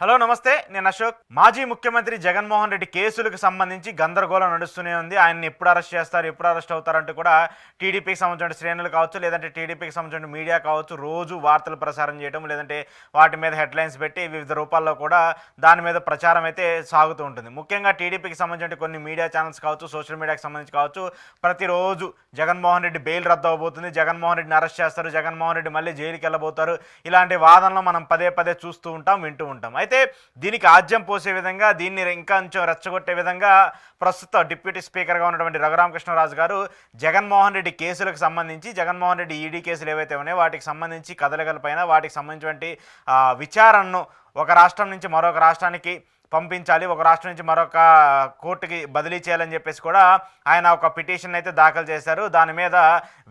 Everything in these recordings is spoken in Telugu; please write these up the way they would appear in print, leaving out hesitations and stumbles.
హలో నమస్తే, నేను అశోక్. మాజీ ముఖ్యమంత్రి జగన్మోహన్ రెడ్డి కేసులకు సంబంధించి గందరగోళం నడుస్తూనే ఉంది. ఆయన్ని ఎప్పుడు అరెస్ట్ చేస్తారు, ఎప్పుడు అరెస్ట్ అవుతారంటూ కూడా టీడీపీకి సంబంధించిన శ్రేణులు కావచ్చు, లేదంటే టీడీపీకి సంబంధించిన మీడియా కావచ్చు, రోజు వార్తలు ప్రసారం చేయడం, లేదంటే వాటి మీద హెడ్లైన్స్ పెట్టి వివిధ రూపాల్లో కూడా దాని మీద ప్రచారం అయితే సాగుతూ ఉంటుంది. ముఖ్యంగా టీడీపీకి సంబంధించిన కొన్ని మీడియా ఛానల్స్ కావచ్చు, సోషల్ మీడియాకి సంబంధించి కావచ్చు, ప్రతిరోజు జగన్మోహన్ రెడ్డి బెయిల్ రద్దు అవబోతుంది, జగన్మోహన్ రెడ్డిని అరెస్ట్ చేస్తారు, జగన్మోహన్ రెడ్డి మళ్ళీ జైలుకి వెళ్ళబోతారు, ఇలాంటి వాదనలు మనం పదే పదే చూస్తూ ఉంటాం, వింటూ ఉంటాం. అయితే దీనికి ఆజ్యం పోసే విధంగా, దీన్ని ఇంకా కొంచెం రెచ్చగొట్టే విధంగా ప్రస్తుత డిప్యూటీ స్పీకర్గా ఉన్నటువంటి రఘురామకృష్ణరాజు గారు జగన్మోహన్ రెడ్డి కేసులకు సంబంధించి, జగన్మోహన్ రెడ్డి ఈడీ కేసులు ఏవైతే ఉన్నాయో వాటికి సంబంధించి కదలికలపైన, వాటికి సంబంధించినటువంటి విచారణను ఒక రాష్ట్రం నుంచి మరొక రాష్ట్రానికి పంపించాలి, ఒక రాష్ట్రం నుంచి మరొక కోర్టుకి బదిలీ చేయాలని చెప్పేసి కూడా ఆయన ఒక పిటిషన్ అయితే దాఖలు చేశారు. దాని మీద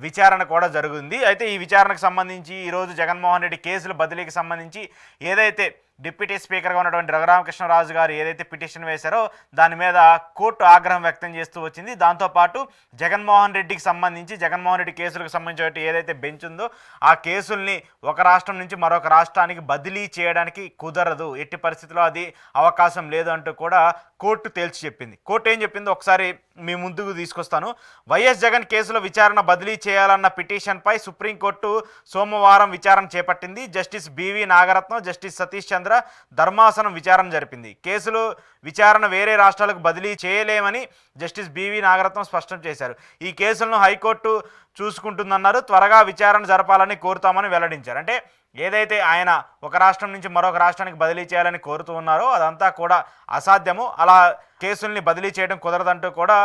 విచారణ కూడా జరుగుతుంది. అయితే ఈ విచారణకు సంబంధించి ఈరోజు జగన్మోహన్ రెడ్డి కేసుల బదిలీకి సంబంధించి ఏదైతే డిప్యూటీ స్పీకర్గా ఉన్నటువంటి రఘురామకృష్ణరాజు గారు ఏదైతే పిటిషన్ వేశారో దాని మీద కోర్టు ఆగ్రహం వ్యక్తం చేస్తూ వచ్చింది. దాంతోపాటు జగన్మోహన్ రెడ్డికి సంబంధించి, జగన్మోహన్ రెడ్డి కేసులకు సంబంధించి ఏదైతే బెంచ్ ఉందో ఆ కేసుల్ని ఒక రాష్ట్రం నుంచి మరొక రాష్ట్రానికి బదిలీ చేయడానికి కుదరదు, ఎట్టి పరిస్థితుల్లో అది అవకాశం లేదు అంటూ కూడా కోర్టు తేల్చి చెప్పింది. కోర్టు ఏం చెప్పిందో ఒకసారి మీ ముందుకు తీసుకొస్తాను. వైఎస్ జగన్ కేసులో విచారణ బదిలీ చేయాలన్న పిటిషన్పై సుప్రీంకోర్టు సోమవారం విచారణ చేపట్టింది. Justice B V Nagarathnam, justice Satish Chandra ధర్మాసనం విచారణ జరిపింది. కేసులు విచారణ వేరే రాష్ట్రాలకు బదిలీ చేయలేమని జస్టిస్ బివి నాగరత్నం స్పష్టం చేశారు. ఈ కేసులను హైకోర్టు చూసుకుంటుందన్నారు. త్వరగా విచారణ జరపాలని కోరుతామని వెల్లడించారు. అంటే ఏదైతే ఆయన ఒక రాష్ట్రం నుంచి మరొక రాష్ట్రానికి బదిలీ చేయాలని కోరుతూ ఉన్నారో అదంతా కూడా అసాధ్యము, అలా కేసుల్ని బదిలీ చేయడం కుదరదంటూ కూడా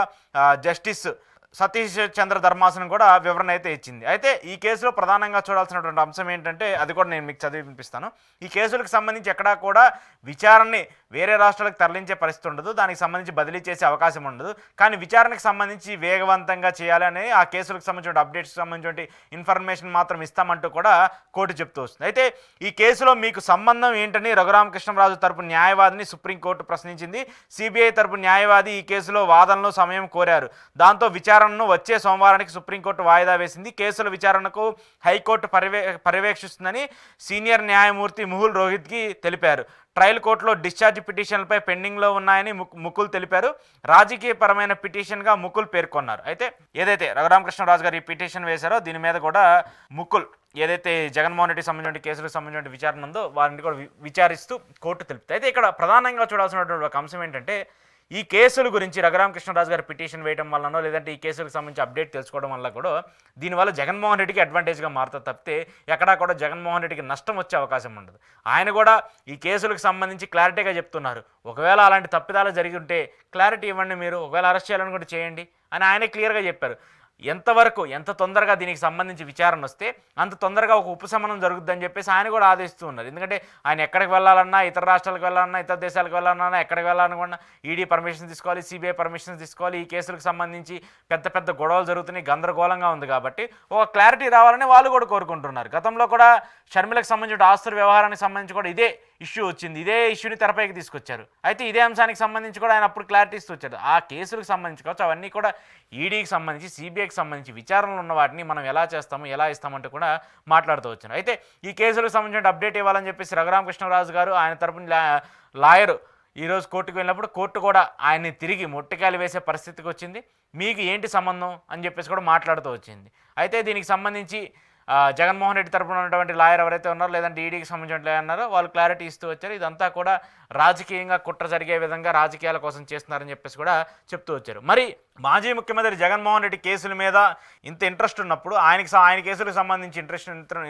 జస్టిస్ సతీష్ చంద్ర ధర్మాసనం కూడా వివరణ అయితే ఇచ్చింది. అయితే ఈ కేసులో ప్రధానంగా చూడాల్సినటువంటి అంశం ఏంటంటే, అది కూడా నేను మీకు చదివి వినిపిస్తాను. ఈ కేసులకు సంబంధించి ఎక్కడా కూడా విచారణని వేరే రాష్ట్రాలకు తరలించే పరిస్థితి ఉండదు, దానికి సంబంధించి బదిలీ చేసే అవకాశం ఉండదు. కానీ విచారణకు సంబంధించి వేగవంతంగా చేయాలని, ఆ కేసులకు సంబంధించిన అప్డేట్స్కి సంబంధించిన ఇన్ఫర్మేషన్ మాత్రం ఇస్తామంటూ కూడా కోర్టు చెప్తూ వస్తుంది. అయితే ఈ కేసులో మీకు సంబంధం ఏంటని రఘురామకృష్ణరాజు తరపు న్యాయవాదిని సుప్రీంకోర్టు ప్రశ్నించింది. సిబిఐ తరపు న్యాయవాది ఈ కేసులో వాదనలో సమయం కోరారు. దాంతో విచారణను వచ్చే సోమవారానికి సుప్రీంకోర్టు వాయిదా వేసింది. కేసుల విచారణకు హైకోర్టు పర్యవేక్షిస్తుందని సీనియర్ న్యాయమూర్తి ముకుల్ రోహిత్కి తెలిపారు. ట్రయల్ కోర్టులో డిశ్చార్జ్ పిటిషన్లపై పెండింగ్లో ఉన్నాయని ముకుల్ తెలిపారు. రాజకీయపరమైన పిటిషన్గా ముకుల్ పేర్కొన్నారు. అయితే ఏదైతే రఘురామకృష్ణరాజు గారు ఈ పిటిషన్ వేశారో దీని మీద కూడా ముకుల్ ఏదైతే జగన్మోహన్ రెడ్డికి సంబంధించిన కేసులకు సంబంధించిన విచారణ ఉందో వారిని కూడా విచారిస్తూ కోర్టు తెలుపుతాయి. అయితే ఇక్కడ ప్రధానంగా చూడాల్సినటువంటి ఒక అంశం ఏంటంటే, ఈ కేసుల గురించి రఘురామకృష్ణరాజు గారు పిటిషన్ వేయడం వల్లనో, లేదంటే ఈ కేసులకు సంబంధించి అప్డేట్ తెలుసుకోవడం వల్ల కూడా దీనివల్ల జగన్మోహన్ రెడ్డికి అడ్వాంటేజ్గా మారుతుంది తప్పితే ఎక్కడా కూడా జగన్మోహన్ రెడ్డికి నష్టం వచ్చే అవకాశం ఉండదు. ఆయన కూడా ఈ కేసులకు సంబంధించి క్లారిటీగా చెప్తున్నారు. ఒకవేళ అలాంటి తప్పిదాలు జరిగి ఉంటే క్లారిటీ ఇవ్వండి, మీరు ఒకవేళ అరెస్ట్ చేయాలని కూడా చేయండి అని ఆయనే క్లియర్గా చెప్పారు. ఎంత తొందరగా దీనికి సంబంధించి విచారణ వస్తే అంత తొందరగా ఒక ఉపశమనం జరుగుతుందని చెప్పేసి ఆయన కూడా ఆదేశిస్తూ ఉన్నారు. ఎందుకంటే ఆయన ఎక్కడికి వెళ్ళాలన్నా, ఇతర రాష్ట్రాలకు వెళ్ళాలన్నా, ఇతర దేశాలకు వెళ్ళాలన్నా, ఎక్కడికి వెళ్ళాలనుకున్నా ఈడీ పర్మిషన్ తీసుకోవాలి, సిబిఐ పర్మిషన్ తీసుకోవాలి. ఈ కేసులకు సంబంధించి పెద్ద పెద్ద గొడవలు జరుగుతున్నాయి, గందరగోళంగా ఉంది కాబట్టి ఒక క్లారిటీ రావాలని వాళ్ళు కూడా కోరుకుంటున్నారు. గతంలో కూడా షర్మిలకు సంబంధించిన ఆస్తుల వ్యవహారానికి సంబంధించి కూడా ఇదే ఇష్యూ వచ్చింది, ఇదే ఇష్యూని తెరపైకి తీసుకొచ్చారు. అయితే ఇదే అంశానికి సంబంధించి కూడా ఆయన అప్పుడు క్లారిటీ ఇస్తూ వచ్చారు. ఆ కేసులకు సంబంధించి కావచ్చు, అవన్నీ కూడా ఈడీకి సంబంధించి, సిబిఐకి సంబంధించి విచారణలు ఉన్న వాటిని మనం ఎలా చేస్తాము, ఎలా ఇస్తామంటూ కూడా మాట్లాడుతూ వచ్చారు. అయితే ఈ కేసులకు సంబంధించిన అప్డేట్ ఇవ్వాలని చెప్పేసి రఘురామకృష్ణరాజు గారు, ఆయన తరపున లాయరు ఈరోజు కోర్టుకు వెళ్ళినప్పుడు కోర్టు కూడా ఆయన్ని తిరిగి మొట్టికాయలు వేసే పరిస్థితికి వచ్చింది. మీకు ఏంటి సంబంధం అని చెప్పేసి కూడా మాట్లాడుతూ వచ్చింది. అయితే దీనికి సంబంధించి జగన్మోహన్ రెడ్డి తరపున ఉన్నటువంటి లాయర్ ఎవరైతే ఉన్నారో, లేదంటే ఈడీకి సంబంధించిన లాయర్ ఉన్నారో వాళ్ళు క్లారిటీ ఇస్తూ వచ్చారు. ఇదంతా కూడా రాజకీయంగా కుట్ర జరిగే విధంగా రాజకీయాల కోసం చేస్తున్నారని చెప్పేసి కూడా చెప్తూ వచ్చారు. మరి మాజీ ముఖ్యమంత్రి జగన్మోహన్ రెడ్డి కేసుల మీద ఇంత ఇంట్రెస్ట్ ఉన్నప్పుడు, ఆయన కేసులకు సంబంధించి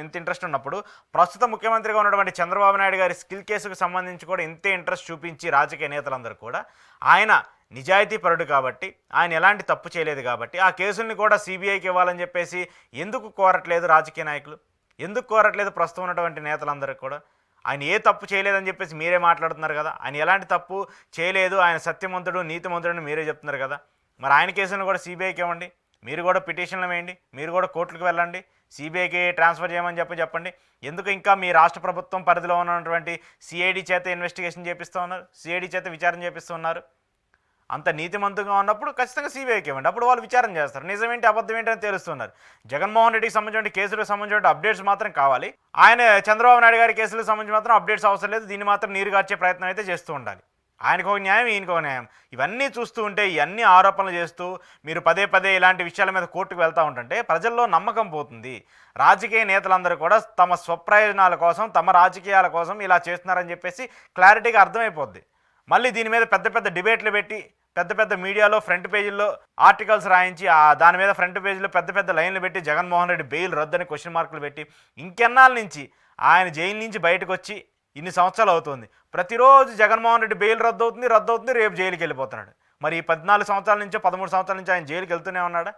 ఇంత ఇంట్రెస్ట్ ఉన్నప్పుడు, ప్రస్తుత ముఖ్యమంత్రిగా ఉన్నటువంటి చంద్రబాబు నాయుడు గారి స్కిల్ కేసుకు సంబంధించి కూడా ఇంతే ఇంట్రెస్ట్ చూపించి రాజకీయ నేతలందరూ కూడా ఆయన నిజాయితీ పరుడు కాబట్టి, ఆయన ఎలాంటి తప్పు చేయలేదు కాబట్టి ఆ కేసుల్ని కూడా సిబిఐకి ఇవ్వాలని చెప్పేసి ఎందుకు కోరట్లేదు రాజకీయ నాయకులు, ఎందుకు కోరట్లేదు ప్రస్తుతం ఉన్నటువంటి నేతలందరూ కూడా? ఆయన ఏ తప్పు చేయలేదని చెప్పేసి మీరే మాట్లాడుతున్నారు కదా, ఆయన ఎలాంటి తప్పు చేయలేదు, ఆయన సత్యవంతుడు నీతిమంతుడు మీరే చెప్తున్నారు కదా. మరి ఆయన కేసులను కూడా సిబిఐకి ఇవ్వండి, మీరు కూడా పిటిషన్లు వేయండి, మీరు కూడా కోర్టులకు వెళ్ళండి, సిబిఐకి ట్రాన్స్ఫర్ చేయమని చెప్పండి. ఎందుకు ఇంకా మీ రాష్ట్ర ప్రభుత్వం పరిధిలో ఉన్నటువంటి సిఐడి చేత ఇన్వెస్టిగేషన్ చేపిస్తూ ఉన్నారు, సిఐడి చేత విచారణ చేపిస్తూ ఉన్నారు? అంత నీతిమంతంగా ఉన్నప్పుడు ఖచ్చితంగా సిబిఐకి ఇవ్వండి. అప్పుడు వాళ్ళు విచారణ చేస్తారు. నిజమేంటి అబద్ధం ఏంటి అని తెలుస్తున్నారు. జగన్మోహన్ రెడ్డికి సంబంధించిన కేసులకు సంబంధించిన అప్డేట్స్ మాత్రం కావాలి. ఆయన చంద్రబాబు నాయుడు గారి కేసులకు సంబంధించి మాత్రం అప్డేట్స్ అవసరం లేదు. దీన్ని మాత్రం నీరుగార్చే ప్రయత్నం అయితే చేస్తూ ఉండాలి. ఆయనకు ఒక న్యాయం, ఈయనకు ఒక న్యాయం. ఇవన్నీ చూస్తూ ఉంటే ఇవన్నీ ఆరోపణలు చేస్తూ మీరు పదే పదే ఇలాంటి విషయాల మీద కోర్టుకు వెళ్తూ ఉంటుంటే ప్రజల్లో నమ్మకం పోతుంది. రాజకీయ నేతలందరూ కూడా తమ స్వప్రయోజనాల కోసం, తమ రాజకీయాల కోసం ఇలా చేస్తున్నారని చెప్పేసి క్లారిటీగా అర్థమైపోద్ది. మళ్ళీ దీని మీద పెద్ద పెద్ద డిబేట్లు పెట్టి పెద్ద పెద్ద మీడియాలో ఫ్రంట్ పేజీల్లో ఆర్టికల్స్ రాయించి దాని మీద ఫ్రంట్ పేజీలో పెద్ద పెద్ద లైన్లు పెట్టి జగన్మోహన్ రెడ్డి బెయిల్ రద్దని క్వశ్చన్ మార్కులు పెట్టి ఇంకెన్నాళ్ళ నుంచి ఆయన జైలు నుంచి బయటకు వచ్చి ఇన్ని సంవత్సరాలు అవుతుంది. ప్రతిరోజు జగన్మోహన్ రెడ్డి బెయిల్ రద్దు అవుతుంది, రేపు జైలుకి వెళ్ళిపోతున్నాడు. మరి ఈ 14 సంవత్సరాల నుంచో 13 సంవత్సరాల నుంచి ఆయన జైలుకి వెళ్తూనే ఉన్నాడా?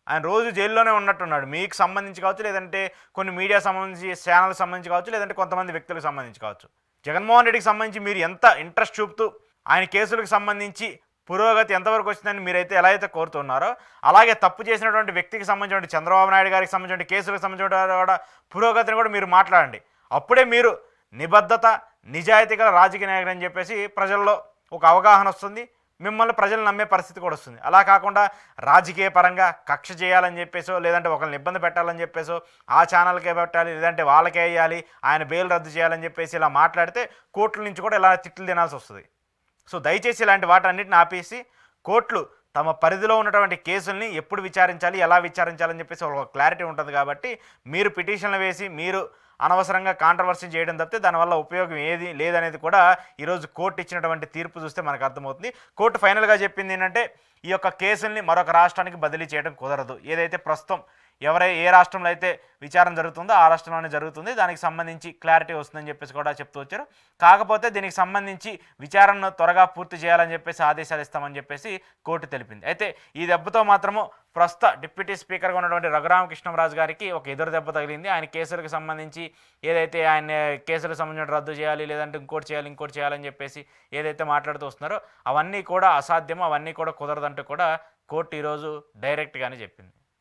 ఆయన రోజు జైల్లోనే ఉన్నట్టున్నాడు. మీకు సంబంధించి కావచ్చు, లేదంటే కొన్ని మీడియా సంబంధించి ఛానల్కి సంబంధించి కావచ్చు, లేదంటే కొంతమంది వ్యక్తులకు సంబంధించి కావచ్చు. జగన్మోహన్ రెడ్డికి సంబంధించి మీరు ఎంత ఇంట్రెస్ట్ చూపుతూ ఆయన కేసులకు సంబంధించి పురోగతి ఎంతవరకు వచ్చిందని మీరైతే ఎలా అయితే కోరుతున్నారో, అలాగే తప్పు చేసినటువంటి వ్యక్తికి సంబంధించిన చంద్రబాబు నాయుడు గారికి సంబంధించిన కేసులకు సంబంధించిన పురోగతిని కూడా మీరు మాట్లాడండి. అప్పుడే మీరు నిబద్ధత, నిజాయితీ గల రాజకీయ నాయకుడు అని చెప్పేసి ప్రజల్లో ఒక అవగాహన వస్తుంది. మిమ్మల్ని ప్రజలు నమ్మే పరిస్థితి కూడా వస్తుంది. అలా కాకుండా రాజకీయ పరంగా కక్ష చేయాలని చెప్పేసో, లేదంటే ఒకరిని ఇబ్బంది పెట్టాలని చెప్పేసో, ఆ ఛానల్కే పెట్టాలి, లేదంటే వాళ్ళకే వేయాలి, ఆయన బెయిల్ రద్దు చేయాలని చెప్పేసి ఇలా మాట్లాడితే కోర్టుల నుంచి కూడా ఇలా తిట్లు తినాల్సి వస్తుంది. సో దయచేసి ఇలాంటి వాటన్నిటిని ఆపేసి కోర్టులు తమ పరిధిలో ఉన్నటువంటి కేసుల్ని ఎప్పుడు విచారించాలి, ఎలా విచారించాలని చెప్పేసి ఒక క్లారిటీ ఉంటుంది. కాబట్టి మీరు పిటిషన్లు వేసి మీరు అనవసరంగా కాంట్రవర్సీ చేయడం తప్పితే దానివల్ల ఉపయోగం ఏది లేదనేది కూడా ఈరోజు కోర్టు ఇచ్చినటువంటి తీర్పు చూస్తే మనకు అర్థమవుతుంది. కోర్టు ఫైనల్గా చెప్పింది ఏంటంటే ఈ యొక్క కేసుల్ని మరొక రాష్ట్రానికి బదిలీ చేయడం కుదరదు. ఏదైతే ప్రస్తుతం ఏ రాష్ట్రంలో అయితే విచారణ జరుగుతుందో ఆ రాష్ట్రంలోనే జరుగుతుంది. దానికి సంబంధించి క్లారిటీ వస్తుందని చెప్పేసి కూడా చెప్తూ వచ్చారు. కాకపోతే దీనికి సంబంధించి విచారణను త్వరగా పూర్తి చేయాలని చెప్పేసి ఆదేశాలు ఇస్తామని చెప్పేసి కోర్టు తెలిపింది. అయితే ఈ దెబ్బతో మాత్రము ప్రస్తుత డిప్యూటీ స్పీకర్గా ఉన్నటువంటి రఘురామకృష్ణంరాజు గారికి ఒక ఎదురు దెబ్బ తగిలింది. ఆయన కేసులకు సంబంధించి ఏదైతే ఆయన కేసులకు సంబంధించిన రద్దు చేయాలి, లేదంటే ఇంకోటి చేయాలని చెప్పేసి ఏదైతే మాట్లాడుతూ వస్తున్నారో అవన్నీ కూడా అసాధ్యం, అవన్నీ కూడా కుదరదంటూ కూడా కోర్టు ఈరోజు డైరెక్ట్గానే చెప్పింది.